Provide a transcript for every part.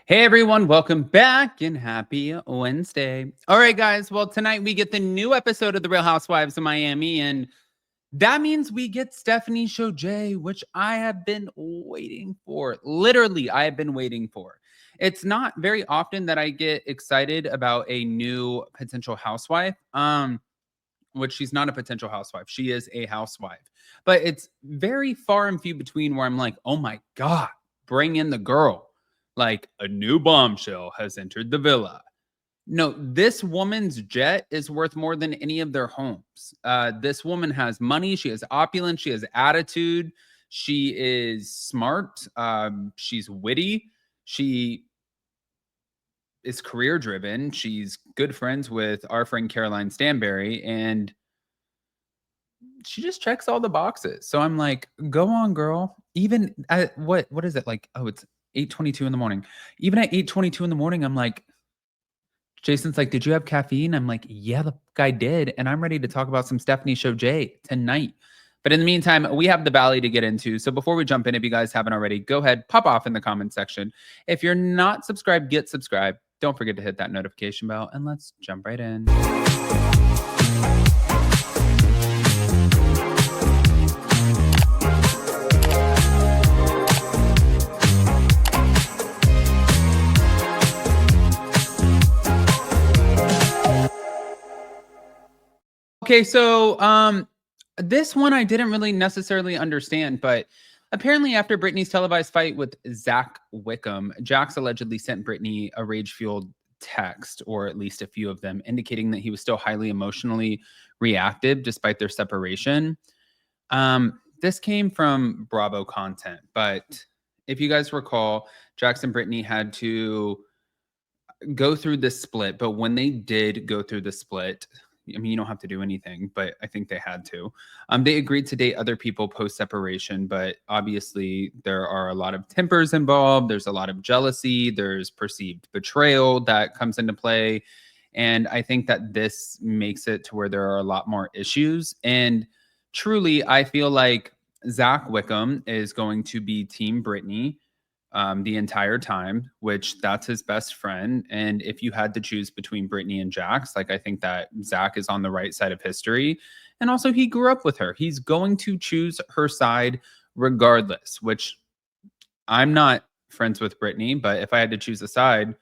Hey everyone, welcome back and happy Wednesday. All right, guys. Well, tonight we get the new episode of The Real Housewives of Miami, and that means we get Stephanie Shojay, which I have been waiting for. Literally, I have been waiting for. It's not very often that I get excited about a new potential housewife. Which she's not a potential housewife. She is a housewife. But it's very far and few between where I'm like, oh my God, bring in the girl. Like a new bombshell has entered the villa. No, this woman's jet is worth more than any of their homes. This woman has money. She has opulence. She has attitude. She is smart. She's witty. She is career driven. She's good friends with our friend Caroline Stanberry, and she just checks all the boxes. So I'm like, go on, girl. Even at what is it like? Oh, it's 8:22 in the morning. Even at 8:22 in the morning, I'm like, Jason's like, did you have caffeine? I'm like, yeah, the guy did. And I'm ready to talk about some Stephanie Shojay tonight. But in the meantime, we have the Valley to get into. So before we jump in, if you guys haven't already, go ahead, pop off in the comment section. If you're not subscribed, get subscribed. Don't forget to hit that notification bell, and let's jump right in. Okay, so this one I didn't really necessarily understand, but apparently after Brittany's televised fight with Zack Wickham, Jax allegedly sent Brittany a rage-fueled text, or at least a few of them, indicating that he was still highly emotionally reactive despite their separation. This came from Bravo content, but if you guys recall, Jax and Brittany had to go through this split, but when they did go through the split, I mean, you don't have to do anything, but I think they had to. They agreed to date other people post separation, but obviously there are a lot of tempers involved. There's a lot of jealousy. There's perceived betrayal that comes into play. And I think that this makes it to where there are a lot more issues. And truly, I feel like Zack Wickham is going to be Team Brittany the entire time, which that's his best friend. And if you had to choose between Brittany and Jax, like I think that Zack is on the right side of history. And also he grew up with her. He's going to choose her side regardless, which I'm not friends with Brittany, but if I had to choose a side,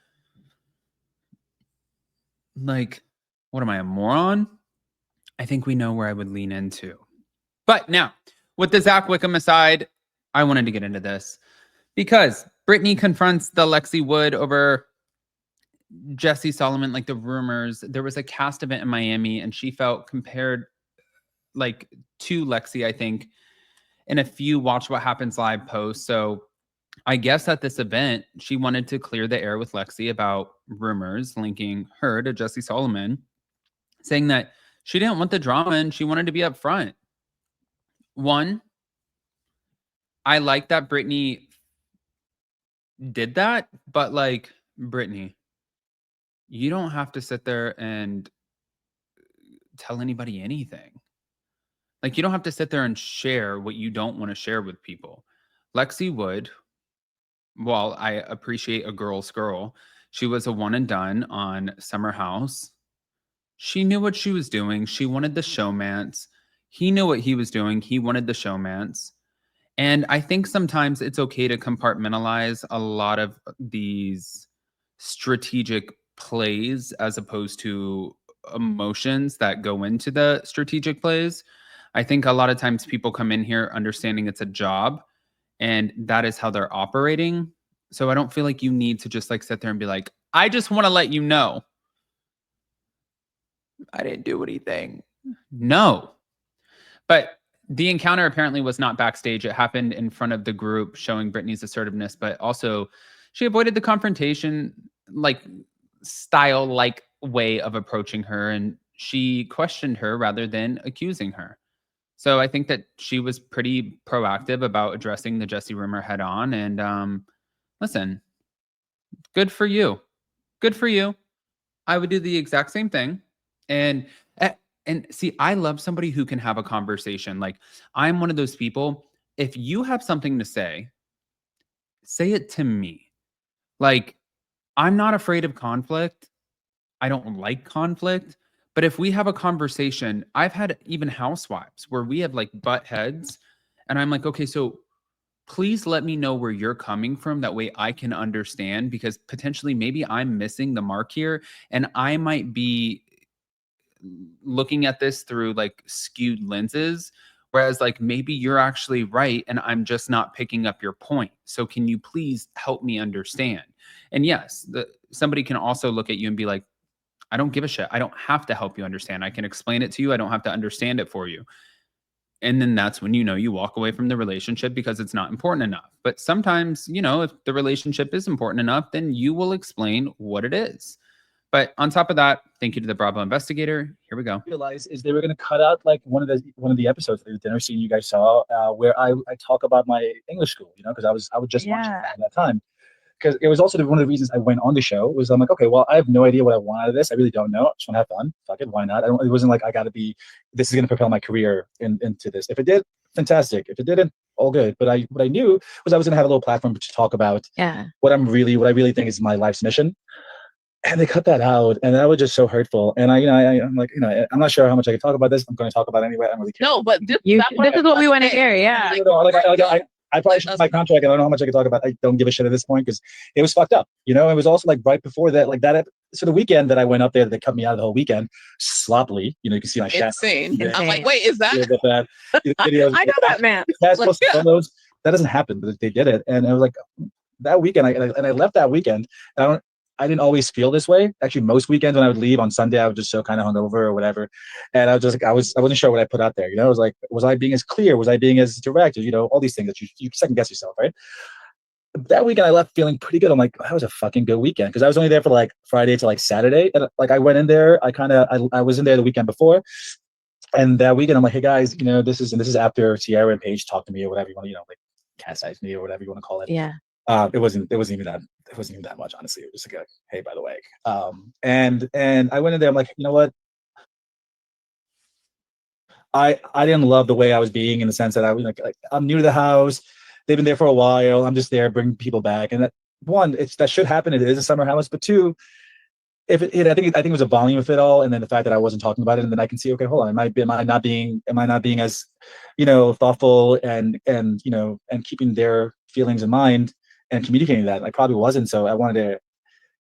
like, what am I, a moron? I think we know where I would lean into. But now, with the Zack Wickham aside, I wanted to get into this. Because Brittany confronts the Lexi Wood over Jesse Solomon, like the rumors. There was a cast event in Miami, and she felt compared like to Lexi, I think, in a few Watch What Happens Live posts. So I guess at this event, she wanted to clear the air with Lexi about rumors linking her to Jesse Solomon, saying that she didn't want the drama and she wanted to be upfront. One, I like that Brittany did that, but like, Brittany, you don't have to sit there and tell anybody anything. Like, you don't have to sit there and share what you don't want to share with people. Lexi Wood, while I appreciate a girl's girl, she was a one and done on Summer House. She knew what she was doing. She wanted the showmance. He knew what he was doing. He wanted the showmance. And I think sometimes it's okay to compartmentalize a lot of these strategic plays as opposed to emotions that go into the strategic plays. I think a lot of times people come in here understanding it's a job and that is how they're operating. So I don't feel like you need to just like sit there and be like, I just want to let you know I didn't do anything. No. But the encounter apparently was not backstage. It happened in front of the group, showing Brittany's assertiveness, but also she avoided the confrontation, like style, like way of approaching her. And she questioned her rather than accusing her. So I think that she was pretty proactive about addressing the Jesse rumor head on. And listen, good for you. Good for you. I would do the exact same thing. And and see, I love somebody who can have a conversation. Like, I'm one of those people, if you have something to say it to me. Like, I'm not afraid of conflict. I don't like conflict. But if we have a conversation, I've had even housewives where we have like butt heads. And I'm like, okay, so please let me know where you're coming from. That way I can understand, because potentially maybe I'm missing the mark here and I might be looking at this through like skewed lenses. Whereas, like, maybe you're actually right and I'm just not picking up your point. So, can you please help me understand? And yes, somebody can also look at you and be like, I don't give a shit. I don't have to help you understand. I can explain it to you. I don't have to understand it for you. And then that's when, you walk away from the relationship because it's not important enough. But sometimes, if the relationship is important enough, then you will explain what it is. But on top of that, thank you to the Bravo investigator. Here we go. Realized is they were going to cut out like one of the episodes, the dinner scene you guys saw, where I talk about my English school, because I was just watching that at that time. Because it was also one of the reasons I went on the show was I'm like, okay, well, I have no idea what I want out of this. I really don't know. I just want to have fun. Fuck it, why not? It wasn't like I got to be. This is going to propel my career into this. If it did, fantastic. If it didn't, all good. But what I knew was I was going to have a little platform to talk about what I really think is my life's mission. And they cut that out, and that was just so hurtful. And I'm like, I'm not sure how much I can talk about this. I'm going to talk about it anyway. I don't really care. No, but this is what we want to hear. Yeah. I probably should my contract. I don't know how much I can talk about. I don't give a shit at this point because it was fucked up. It was also like right before that, like that. So the weekend that I went up there, they cut me out of the whole weekend sloppily. You can see my shadow. Insane. I'm like, wait, is that? Videos, I know that man. Photos. That doesn't happen, but they did it, and it was like that weekend. I left that weekend. I didn't always feel this way. Actually, most weekends when I would leave on Sunday, I was just so kind of hungover or whatever. And I was just like, I wasn't sure what I put out there. I was like, was I being as clear? Was I being as direct? All these things that you second guess yourself, right? That weekend I left feeling pretty good. I'm like, that was a fucking good weekend. Because I was only there for like Friday to like Saturday. And like I went in there, I was in there the weekend before. And that weekend I'm like, hey guys, this is after Sierra and Paige talked to me or whatever you want to, like catfish me or whatever you want to call it. Yeah. It wasn't even that much, honestly. It was just like, hey, by the way. And I went in there, I'm like, you know what? I didn't love the way I was being, in the sense that I was like I'm new to the house. They've been there for a while. I'm just there bringing people back. And that should happen. It is a summer house. But two, I think it was a volume of it all, and then the fact that I wasn't talking about it, and then I can see, okay, hold on, am I not being as thoughtful and keeping their feelings in mind and communicating that? I probably wasn't, so I wanted to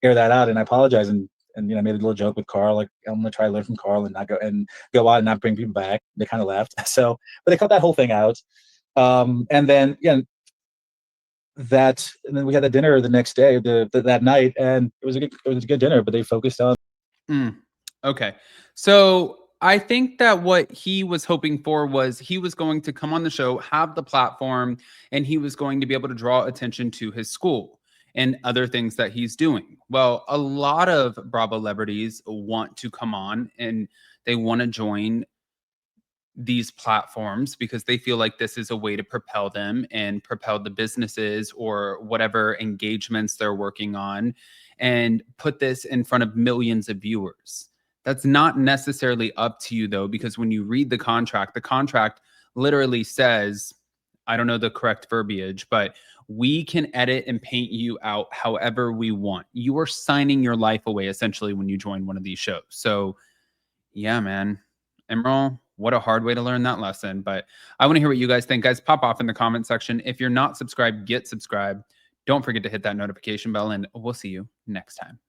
air that out, and I apologize, and made a little joke with Carl, like I'm gonna try to learn from Carl and not go out and not bring people back. They kind of left, so but they cut that whole thing out, and then and then we had a dinner the next day, that night, and it was a good dinner, but they focused on. Okay, so I think that what he was hoping for was he was going to come on the show, have the platform, and he was going to be able to draw attention to his school and other things that he's doing. Well, a lot of Bravo celebrities want to come on and they want to join these platforms because they feel like this is a way to propel them and propel the businesses or whatever engagements they're working on and put this in front of millions of viewers. That's not necessarily up to you, though, because when you read the contract literally says, I don't know the correct verbiage, but we can edit and paint you out however we want. You are signing your life away, essentially, when you join one of these shows. So, yeah, man. Emerald, what a hard way to learn that lesson. But I want to hear what you guys think. Guys, pop off in the comment section. If you're not subscribed, get subscribed. Don't forget to hit that notification bell, and we'll see you next time.